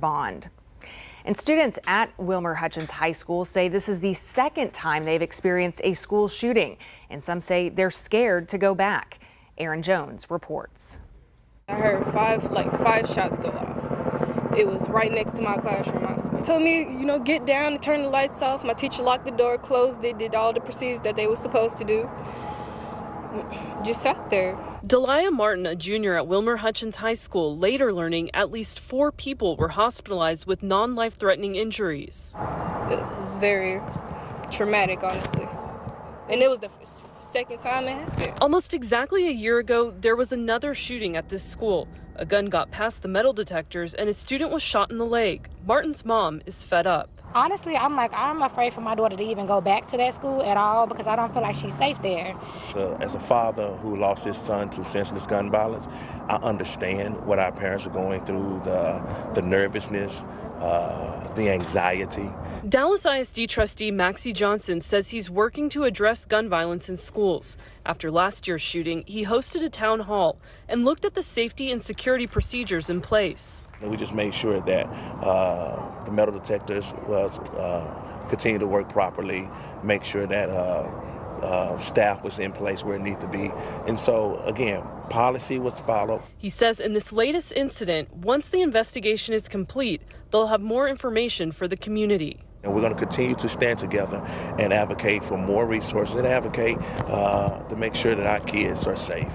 bond. And students at Wilmer Hutchins High School say this is the second time they've experienced a school shooting, and some say they're scared to go back. Aaron Jones reports. I heard five shots go off. It was right next to my classroom. They told me, get down and turn the lights off. My teacher locked the door, closed it, did all the procedures that they were supposed to do. Just sat there. Delia Martin, a junior at Wilmer Hutchins High School, later learning at least 4 people were hospitalized with non-life-threatening injuries. It was very traumatic, honestly. And it was the second time it happened. Almost exactly a year ago, there was another shooting at this school. A gun got past the metal detectors and a student was shot in the leg. Martin's mom is fed up. Honestly, I'm afraid for my daughter to even go back to that school at all because I don't feel like she's safe there. As a father who lost his son to senseless gun violence, I understand what our parents are going through, the nervousness, the anxiety. Dallas ISD trustee Maxie Johnson says he's working to address gun violence in schools. After last year's shooting, he hosted a town hall and looked at the safety and security procedures in place. We just made sure that the metal detectors continue to work properly, make sure that staff was in place where it needed to be. And so, again, policy was followed. He says in this latest incident, once the investigation is complete, they'll have more information for the community. And we're going to continue to stand together and advocate for more resources and advocate to make sure that our kids are safe.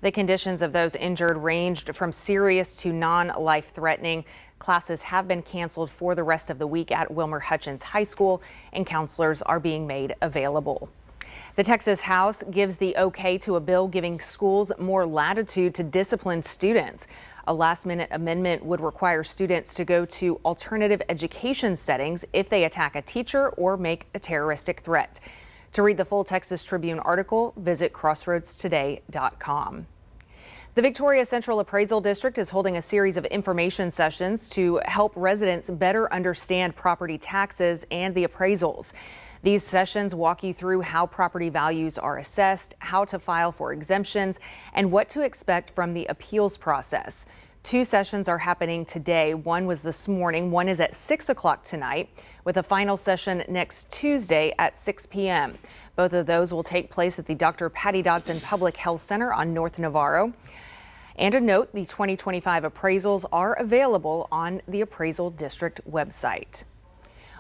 The conditions of those injured ranged from serious to non-life-threatening. Classes have been canceled for the rest of the week at Wilmer Hutchins High School, and counselors are being made available. The Texas House gives the okay to a bill giving schools more latitude to discipline students. A last-minute amendment would require students to go to alternative education settings if they attack a teacher or make a terroristic threat. To read the full Texas Tribune article, visit crossroadstoday.com. The Victoria Central Appraisal District is holding a series of information sessions to help residents better understand property taxes and the appraisals. These sessions walk you through how property values are assessed, how to file for exemptions, and what to expect from the appeals process. 2 sessions are happening today. One was this morning. One is at 6 o'clock tonight, with a final session next Tuesday at 6 p.m. Both of those will take place at the Dr. Patty Dodson Public Health Center on North Navarro. And a note, the 2025 appraisals are available on the Appraisal District website.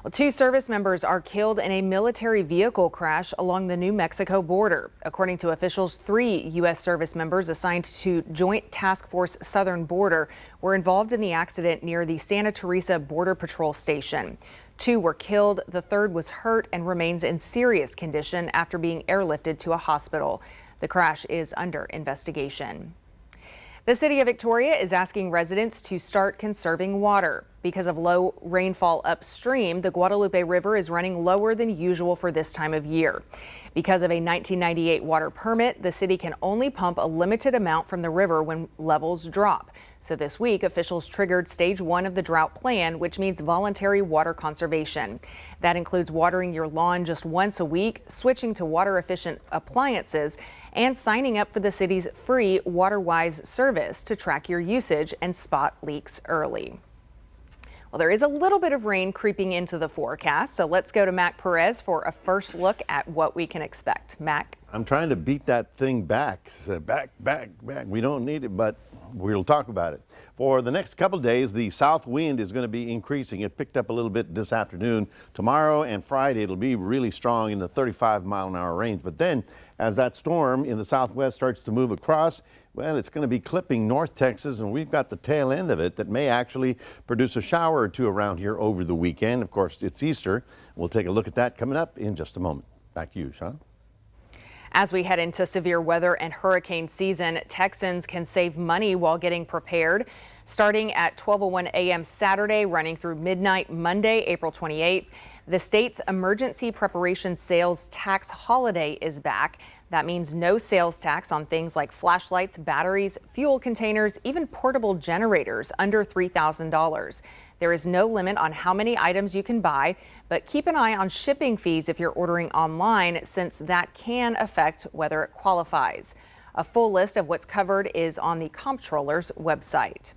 Well, 2 service members are killed in a military vehicle crash along the New Mexico border. According to officials, 3 U.S. service members assigned to Joint Task Force Southern Border were involved in the accident near the Santa Teresa Border Patrol Station. 2 were killed. The third was hurt and remains in serious condition after being airlifted to a hospital. The crash is under investigation. The city of Victoria is asking residents to start conserving water. Because of low rainfall upstream, the Guadalupe River is running lower than usual for this time of year. Because of a 1998 water permit, the city can only pump a limited amount from the river when levels drop. So this week, officials triggered stage 1 of the drought plan, which means voluntary water conservation. That includes watering your lawn just once a week, switching to water efficient appliances, and signing up for the city's free WaterWise service to track your usage and spot leaks early. Well, there is a little bit of rain creeping into the forecast, so let's go to Mac Perez for a first look at what we can expect. Mac. I'm trying to beat that thing back. Back. We don't need it, but we'll talk about it. For the next couple of days, the south wind is going to be increasing. It picked up a little bit this afternoon. Tomorrow and Friday, it'll be really strong in the 35-mile-an-hour range. But then, as that storm in the southwest starts to move across, well, it's going to be clipping North Texas, and we've got the tail end of it that may actually produce a shower or 2 around here over the weekend. Of course, it's Easter. We'll take a look at that coming up in just a moment. Back to you, Sean. As we head into severe weather and hurricane season, Texans can save money while getting prepared. Starting at 12:01 a.m. Saturday, running through midnight Monday, April 28th, the state's emergency preparation sales tax holiday is back. That means no sales tax on things like flashlights, batteries, fuel containers, even portable generators under $3,000. There is no limit on how many items you can buy, but keep an eye on shipping fees if you're ordering online, since that can affect whether it qualifies. A full list of what's covered is on the comptroller's website.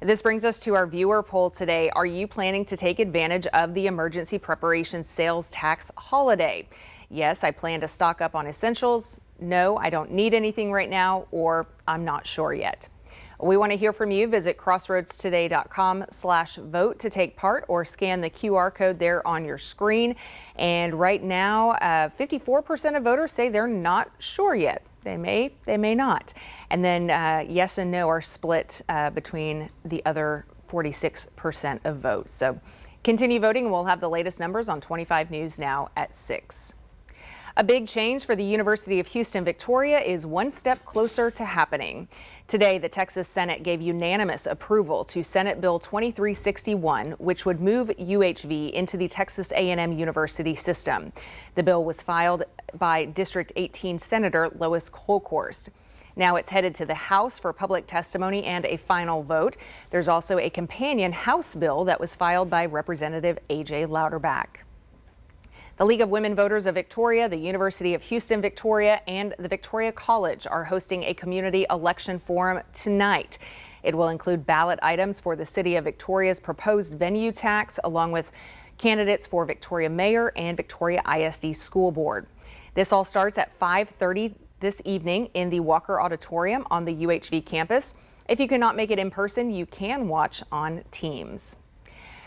This brings us to our viewer poll today. Are you planning to take advantage of the emergency preparation sales tax holiday? Yes, I plan to stock up on essentials. No, I don't need anything right now, or I'm not sure yet. We want to hear from you. Visit crossroadstoday.com/vote to take part or scan the QR code there on your screen. And right now, 54% of voters say they're not sure yet. They may not. And then yes and no are split between the other 46% of votes. So continue voting, and we'll have the latest numbers on 25 News now at 6. A big change for the University of Houston Victoria is one step closer to happening. Today, the Texas Senate gave unanimous approval to Senate Bill 2361, which would move UHV into the Texas A&M University system. The bill was filed by District 18 Senator Lois Kolkhorst. Now it's headed to the House for public testimony and a final vote. There's also a companion House bill that was filed by Representative A.J. Louderback. The League of Women Voters of Victoria, the University of Houston Victoria, and the Victoria College are hosting a community election forum tonight. It will include ballot items for the City of Victoria's proposed venue tax, along with candidates for Victoria Mayor and Victoria ISD School Board. This all starts at 5:30 this evening in the Walker Auditorium on the UHV campus. If you cannot make it in person, you can watch on Teams.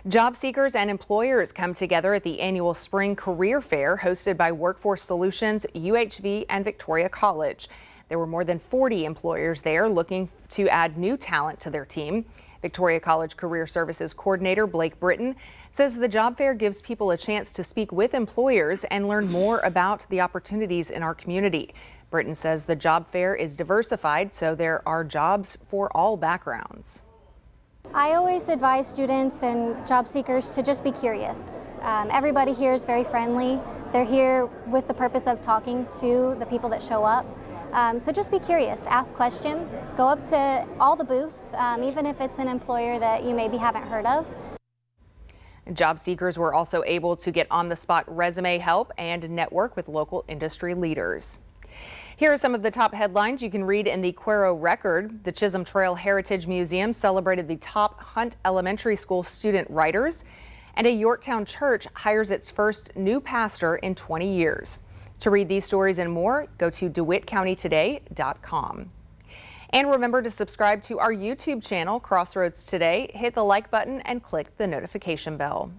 Job seekers and employers come together at the annual Spring Career Fair hosted by Workforce Solutions, UHV, and Victoria College. There were more than 40 employers there looking to add new talent to their team. Victoria College Career Services Coordinator Blake Britton says the job fair gives people a chance to speak with employers and learn more about the opportunities in our community. Britton says the job fair is diversified, so there are jobs for all backgrounds. I always advise students and job seekers to just be curious. Everybody here is very friendly. They're here with the purpose of talking to the people that show up. So just be curious, ask questions, go up to all the booths, even if it's an employer that you maybe haven't heard of. Job seekers were also able to get on-the-spot resume help and network with local industry leaders. Here are some of the top headlines you can read in the Cuero Record. The Chisholm Trail Heritage Museum celebrated the top Hunt Elementary School student writers, and a Yorktown church hires its first new pastor in 20 years. To read these stories and more, go to DeWittCountyToday.com. And remember to subscribe to our YouTube channel, Crossroads Today. Hit the like button and click the notification bell.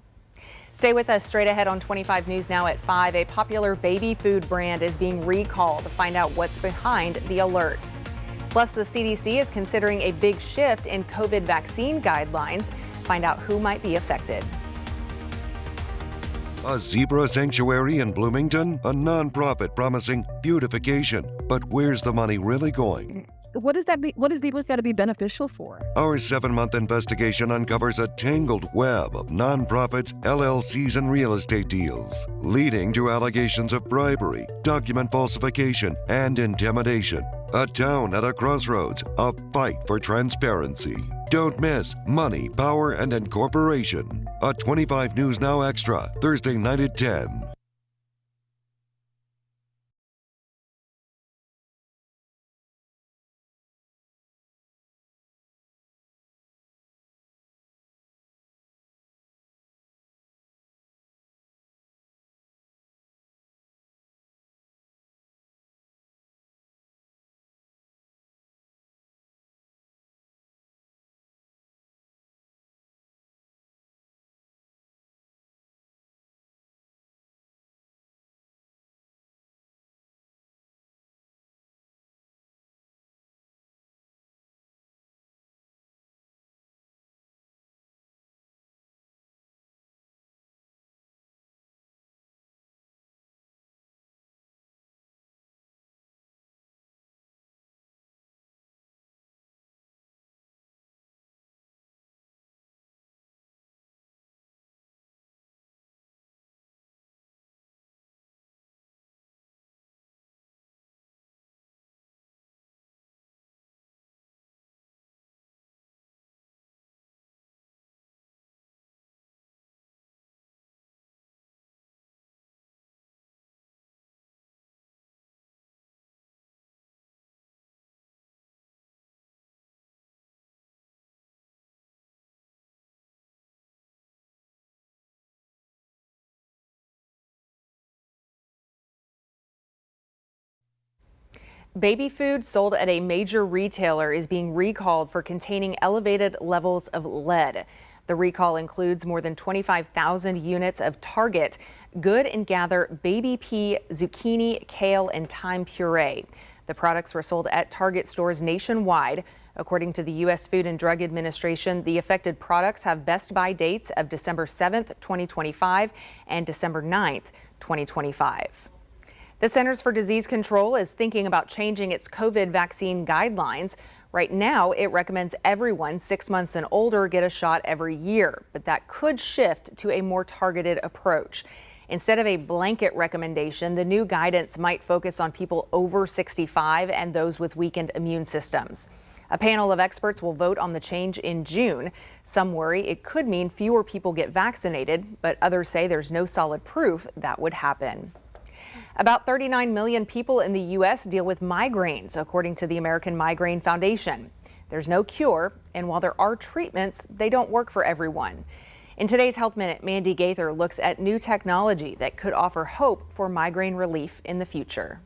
Stay with us. Straight ahead on 25 News now at 5, a popular baby food brand is being recalled. To find out what's behind the alert. Plus, the CDC is considering a big shift in COVID vaccine guidelines. Find out who might be affected. A zebra sanctuary in Bloomington? A nonprofit promising beautification. But where's the money really going? What does that be? What is zebra's got to be beneficial for? Our 7-month investigation uncovers a tangled web of nonprofits, LLCs, and real estate deals, leading to allegations of bribery, document falsification, and intimidation. A town at a crossroads, a fight for transparency. Don't miss Money, Power, and Incorporation. A 25 News Now Extra, Thursday night at 10. Baby food sold at a major retailer is being recalled for containing elevated levels of lead. The recall includes more than 25,000 units of Target Good and Gather baby pea, zucchini, kale, and thyme puree. The products were sold at Target stores nationwide. According to the U.S. Food and Drug Administration, the affected products have best buy dates of December 7th, 2025 and December 9th, 2025. The Centers for Disease Control is thinking about changing its COVID vaccine guidelines. Right now, it recommends everyone 6 months and older get a shot every year, but that could shift to a more targeted approach. Instead of a blanket recommendation, the new guidance might focus on people over 65 and those with weakened immune systems. A panel of experts will vote on the change in June. Some worry it could mean fewer people get vaccinated, but others say there's no solid proof that would happen. About 39 million people in the U.S. deal with migraines, according to the American Migraine Foundation. There's no cure, and while there are treatments, they don't work for everyone. In today's Health Minute, Mandy Gaither looks at new technology that could offer hope for migraine relief in the future.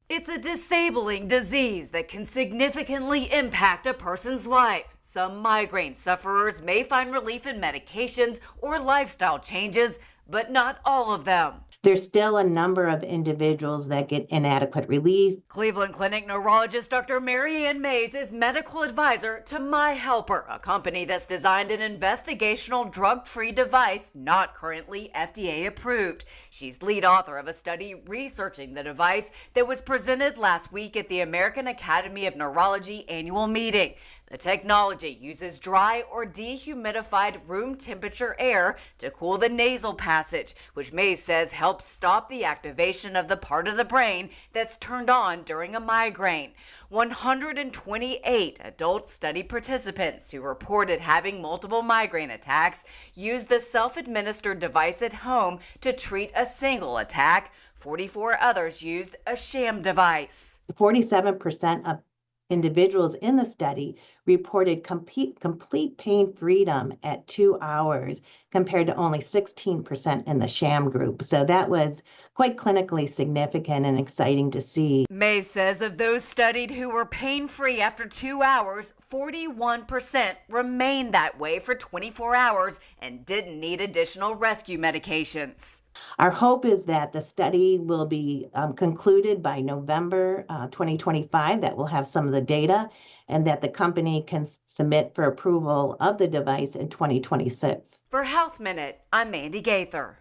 It's a disabling disease that can significantly impact a person's life. Some migraine sufferers may find relief in medications or lifestyle changes, but not all of them. There's still a number of individuals that get inadequate relief. Cleveland Clinic neurologist Dr. Mary Ann Mays is medical advisor to My Helper, a company that's designed an investigational drug-free device not currently FDA approved. She's lead author of a study researching the device that was presented last week at the American Academy of Neurology annual meeting. The technology uses dry or dehumidified room temperature air to cool the nasal passage, which Mays says helps stop the activation of the part of the brain that's turned on during a migraine. 128 adult study participants who reported having multiple migraine attacks used the self-administered device at home to treat a single attack. 44 others used a sham device. 47% of individuals in the study reported complete pain freedom at 2 hours compared to only 16% in the sham group. So that was quite clinically significant and exciting to see. Mays says of those studied who were pain-free after 2 hours, 41% remained that way for 24 hours and didn't need additional rescue medications. Our hope is that the study will be concluded by November 2025, that we'll have some of the data, and that the company can submit for approval of the device in 2026. For Health Minute, I'm Mandy Gaither.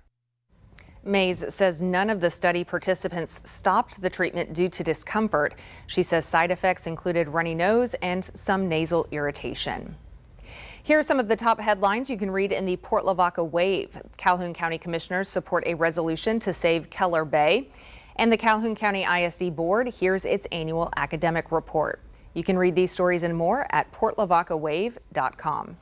Mays says none of the study participants stopped the treatment due to discomfort. She says side effects included runny nose and some nasal irritation. Here are some of the top headlines you can read in the Port Lavaca Wave. Calhoun County Commissioners support a resolution to save Keller Bay. And the Calhoun County ISD Board hears its annual academic report. You can read these stories and more at portlavacawave.com.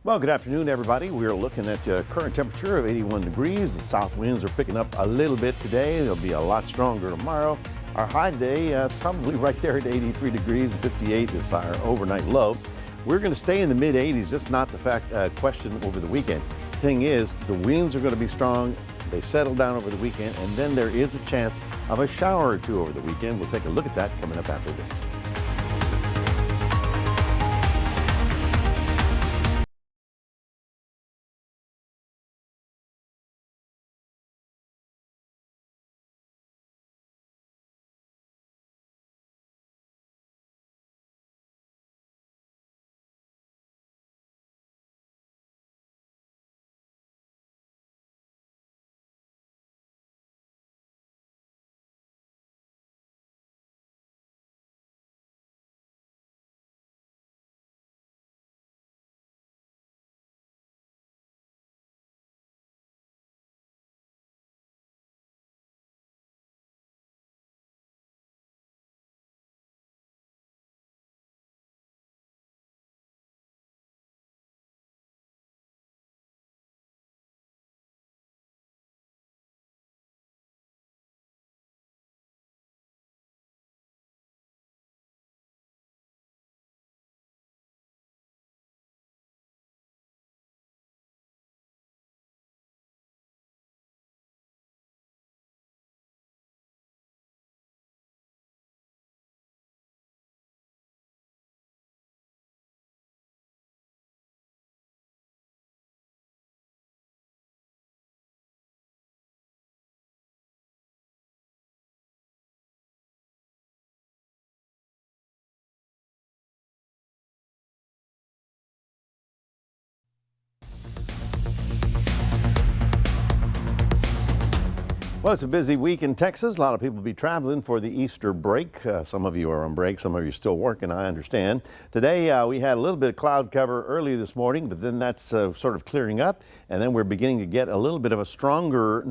Well, good afternoon, everybody. We're looking at current temperature of 81 degrees. The south winds are picking up a little bit today. They'll be a lot stronger tomorrow. Our high today probably right there at 83 degrees and 58 is our overnight low. We're going to stay in the mid-80s. That's not the question over the weekend. Thing is, the winds are going to be strong. They settle down over the weekend, and then there is a chance of a shower or two over the weekend. We'll take a look at that coming up after this. Well, it's a busy week in Texas. A lot of people will be traveling for the Easter break. Some of you are on break, some of you are still working, I understand. Today we had a little bit of cloud cover early this morning, but then that's sort of clearing up, and then we're beginning to get a little bit of a stronger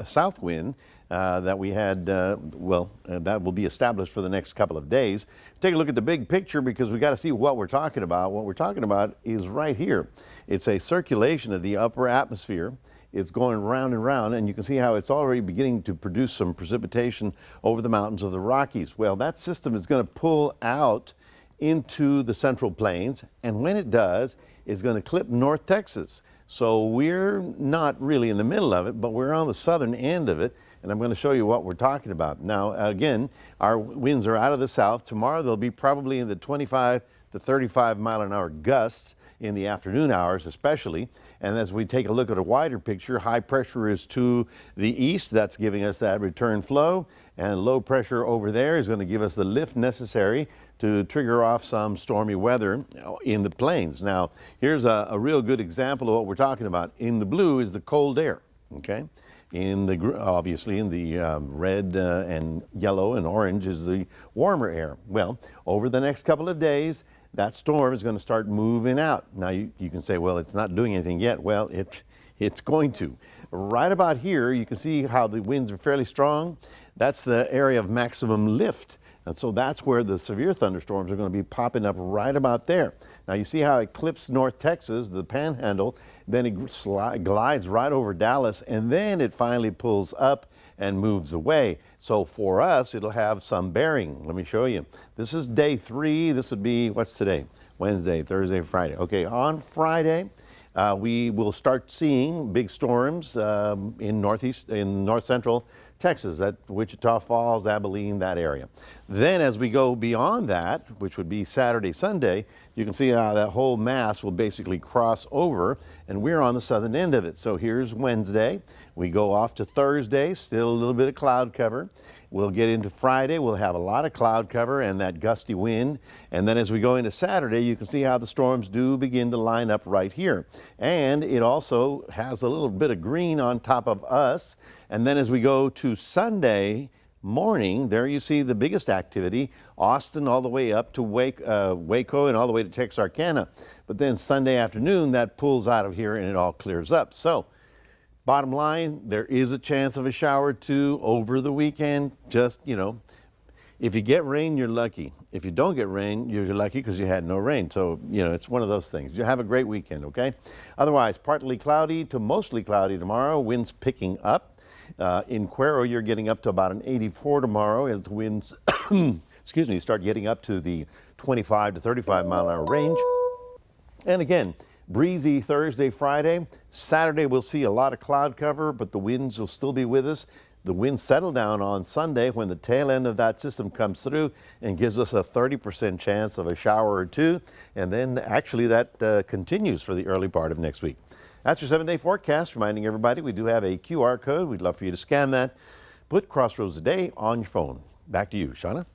south wind that we had, that will be established for the next couple of days. Take a look at the big picture because we got to see what we're talking about. What we're talking about is right here. It's a circulation of the upper atmosphere. It's going round and round, and you can see how it's already beginning to produce some precipitation over the mountains of the Rockies. Well, that system is going to pull out into the Central Plains, and when it does, it's going to clip North Texas. So we're not really in the middle of it, but we're on the southern end of it, and I'm going to show you what we're talking about. Now, again, our winds are out of the south. Tomorrow, they'll be probably in the 25 to 35 mile an hour gusts in the afternoon hours especially. And as we take a look at a wider picture, high pressure is to the east. That's giving us that return flow. And low pressure over there is going to give us the lift necessary to trigger off some stormy weather in the plains. Now, here's a real good example of what we're talking about. In the blue is the cold air, okay? Obviously in the red and yellow and orange is the warmer air. Well, over the next couple of days, that storm is going to start moving out. Now you can say, well, it's not doing anything yet. Well, it's going to. Right about here, you can see how the winds are fairly strong. That's the area of maximum lift. And so that's where the severe thunderstorms are going to be popping up right about there. Now you see how it clips North Texas, the panhandle, then it glides right over Dallas, and then it finally pulls up and moves away. So for us, it'll have some bearing. Let me show you. This is day 3. This would be, what's today? Wednesday, Thursday, Friday. Okay, on Friday, we will start seeing big storms in north central Texas, that Wichita Falls, Abilene, that area. Then as we go beyond that, which would be Saturday, Sunday, you can see how that whole mass will basically cross over, and we're on the southern end of it. So here's Wednesday. We go off to Thursday, still a little bit of cloud cover. We'll get into Friday, we'll have a lot of cloud cover and that gusty wind. And then as we go into Saturday, you can see how the storms do begin to line up right here. And it also has a little bit of green on top of us. And then as we go to Sunday morning, there you see the biggest activity, Austin all the way up to Waco and all the way to Texarkana. But then Sunday afternoon, that pulls out of here and it all clears up. So bottom line, there is a chance of a shower or two over the weekend. Just, if you get rain, you're lucky. If you don't get rain, you're lucky because you had no rain. So, it's one of those things. You have a great weekend, okay? Otherwise, partly cloudy to mostly cloudy tomorrow. Winds picking up. In Cuero, you're getting up to about an 84 tomorrow as the winds, start getting up to the 25 to 35 mile an hour range. And again, breezy Thursday, Friday. Saturday, we'll see a lot of cloud cover, but the winds will still be with us. The winds settle down on Sunday when the tail end of that system comes through and gives us a 30% chance of a shower or two. And then actually that continues for the early part of next week. That's your 7-day forecast, reminding everybody we do have a QR code. We'd love for you to scan that. Put Crossroads Today on your phone. Back to you, Shawna.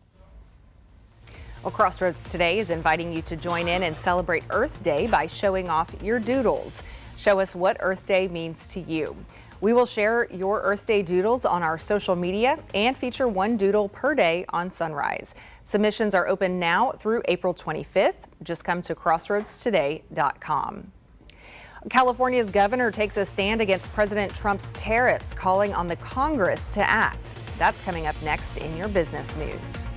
Well, Crossroads Today is inviting you to join in and celebrate Earth Day by showing off your doodles. Show us what Earth Day means to you. We will share your Earth Day doodles on our social media and feature one doodle per day on Sunrise. Submissions are open now through April 25th. Just come to crossroadstoday.com. California's governor takes a stand against President Trump's tariffs, calling on the Congress to act. That's coming up next in your business news.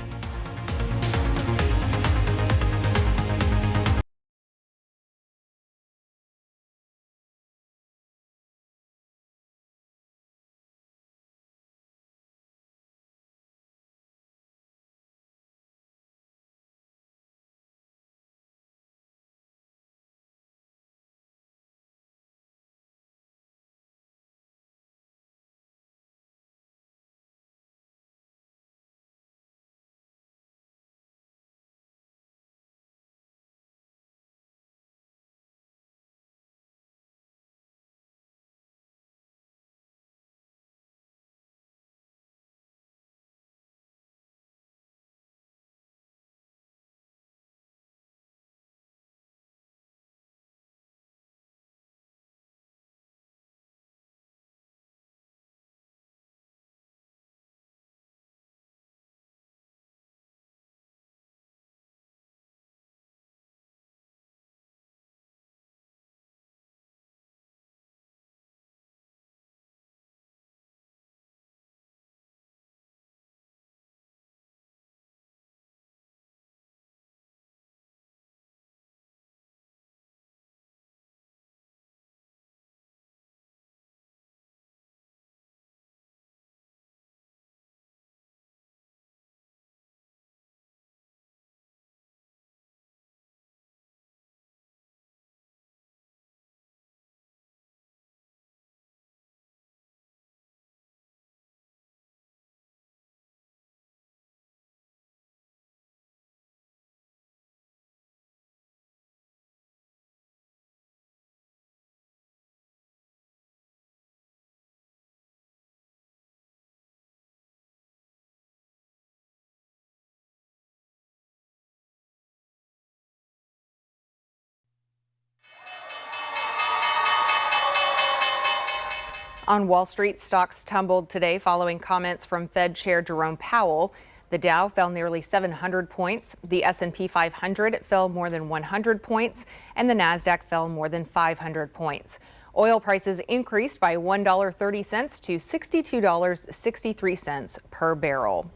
On Wall Street, stocks tumbled today following comments from Fed Chair Jerome Powell. The Dow fell nearly 700 points, the S&P 500 fell more than 100 points, and the Nasdaq fell more than 500 points. Oil prices increased by $1.30 to $62.63 per barrel.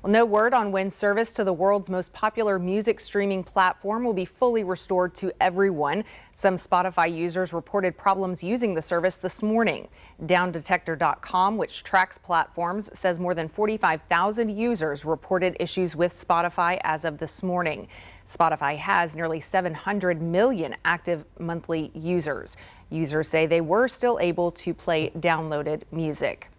Well, no word on when service to the world's most popular music streaming platform will be fully restored to everyone. Some Spotify users reported problems using the service this morning. DownDetector.com, which tracks platforms, says more than 45,000 users reported issues with Spotify as of this morning. Spotify has nearly 700 million active monthly users. Users say they were still able to play downloaded music.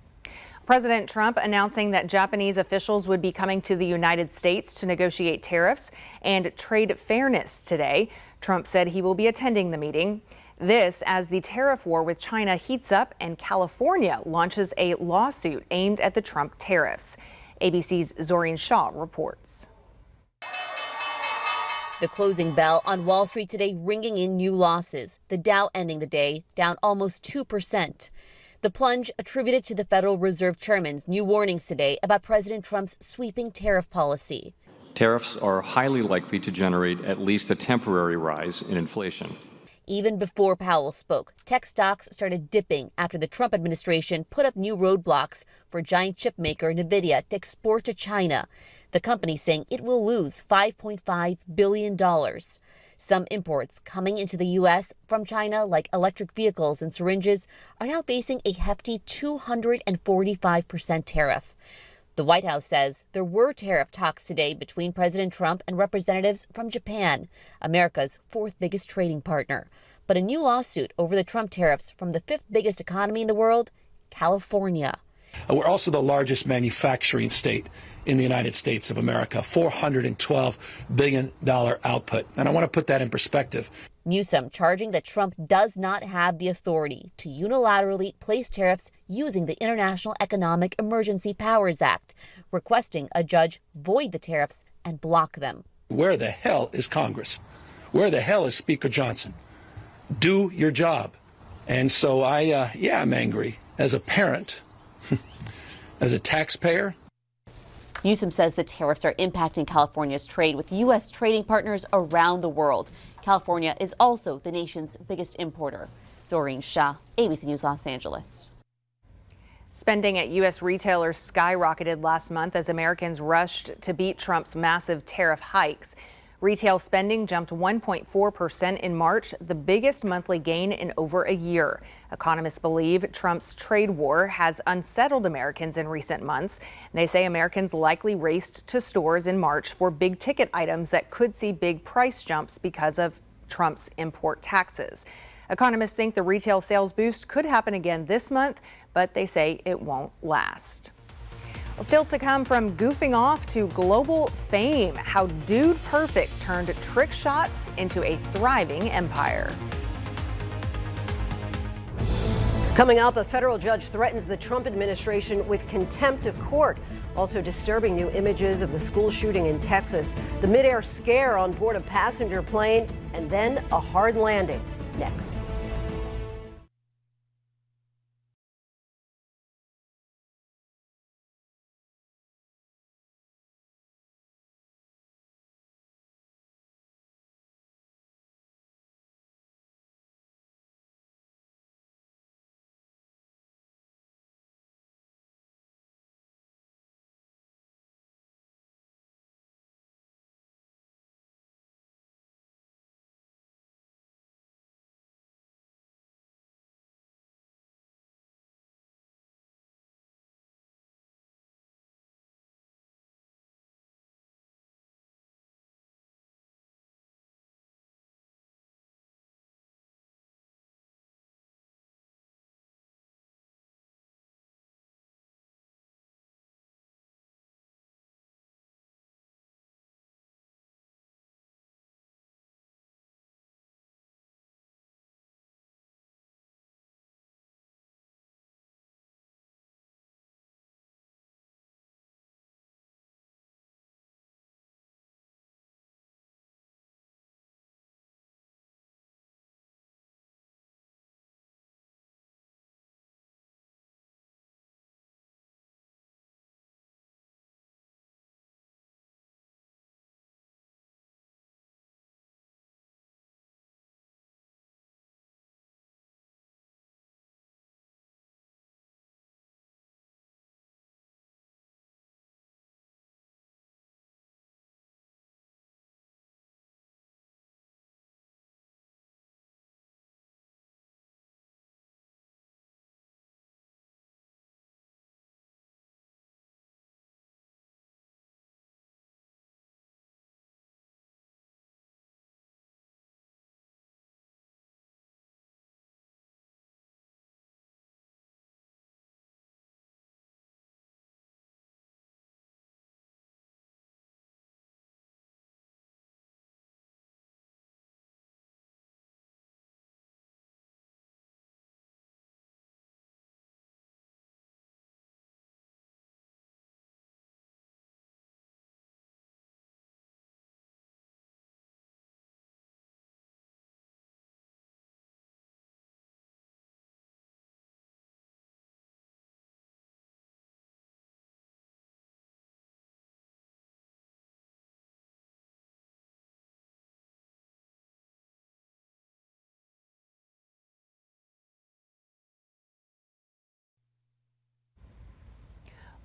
President Trump announcing that Japanese officials would be coming to the United States to negotiate tariffs and trade fairness today. Trump said he will be attending the meeting. This as the tariff war with China heats up and California launches a lawsuit aimed at the Trump tariffs. ABC's Zorin Shah reports. The closing bell on Wall Street today ringing in new losses. The Dow ending the day down almost 2%. The plunge attributed to the Federal Reserve Chairman's new warnings today about President Trump's sweeping tariff policy. Tariffs are highly likely to generate at least a temporary rise in inflation. Even before Powell spoke, tech stocks started dipping after the Trump administration put up new roadblocks for giant chip maker NVIDIA to export to China. The company saying it will lose $5.5 billion. Some imports coming into the U.S. from China, like electric vehicles and syringes, are now facing a hefty 245% tariff. The White House says there were tariff talks today between President Trump and representatives from Japan, America's fourth biggest trading partner. But a new lawsuit over the Trump tariffs from the fifth biggest economy in the world, California. We're also the largest manufacturing state in the United States of America, $412 billion output. And I want to put that in perspective. Newsom charging that Trump does not have the authority to unilaterally place tariffs using the International Economic Emergency Powers Act, requesting a judge void the tariffs and block them. Where the hell is Congress? Where the hell is Speaker Johnson? Do your job. And so I'm angry as a parent, as a taxpayer. Newsom says the tariffs are impacting California's trade with U.S. trading partners around the world. California is also the nation's biggest importer. Zorin Shah, ABC News, Los Angeles. Spending at U.S. retailers skyrocketed last month as Americans rushed to beat Trump's massive tariff hikes. Retail spending jumped 1.4% in March, the biggest monthly gain in over a year. Economists believe Trump's trade war has unsettled Americans in recent months. They say Americans likely raced to stores in March for big ticket items that could see big price jumps because of Trump's import taxes. Economists think the retail sales boost could happen again this month, but they say it won't last. Still to come, from goofing off to global fame, how Dude Perfect turned trick shots into a thriving empire. Coming up, a federal judge threatens the Trump administration with contempt of court. Also disturbing new images of the school shooting in Texas, the midair scare on board a passenger plane, and then a hard landing. Next.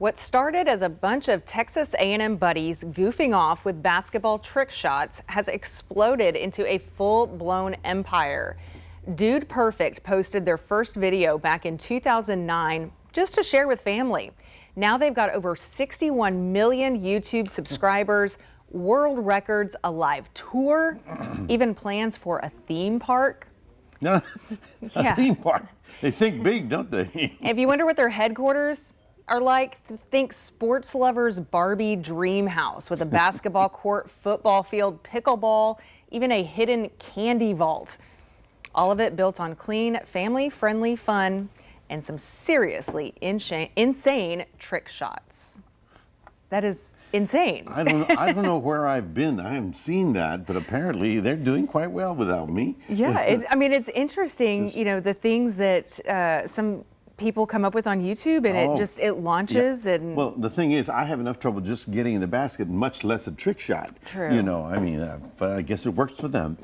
What started as a bunch of Texas A&M buddies goofing off with basketball trick shots has exploded into a full-blown empire. Dude Perfect posted their first video back in 2009 just to share with family. Now they've got over 61 million YouTube subscribers, world records, a live tour, even plans for a theme park. No, Yeah. a theme park. They think big, don't they? If you wonder what their headquarters are like, think sports lovers Barbie dream house with a basketball court, football field, pickleball, even a hidden candy vault. All of it built on clean, family-friendly fun and some seriously insane trick shots. That is insane. I don't know where I've been. I haven't seen that, but apparently they're doing quite well without me. Yeah, it's interesting, you know, the things that some people come up with on YouTube, and it launches. Yeah. And well, the thing is, I have enough trouble just getting in the basket, much less a trick shot. True. You know, I mean, but I guess it works for them.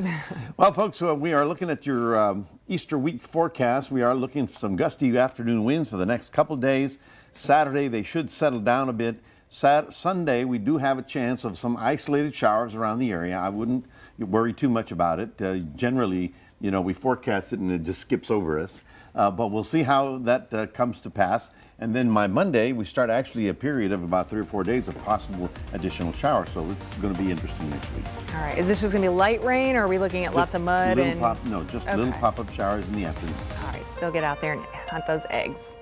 Well, folks, we are looking at your Easter week forecast. We are looking for some gusty afternoon winds for the next couple days. Saturday, they should settle down a bit. Sunday, we do have a chance of some isolated showers around the area. I wouldn't worry too much about it. Generally, you know, we forecast it and it just skips over us. But we'll see how that comes to pass. And then by Monday, we start actually a period of about 3 or 4 days of possible additional showers. So it's going to be interesting next week. all right, is this just going to be light rain, or are we looking at lots of mud? Little pop-up showers in the afternoon. All right, still get out there and hunt those eggs.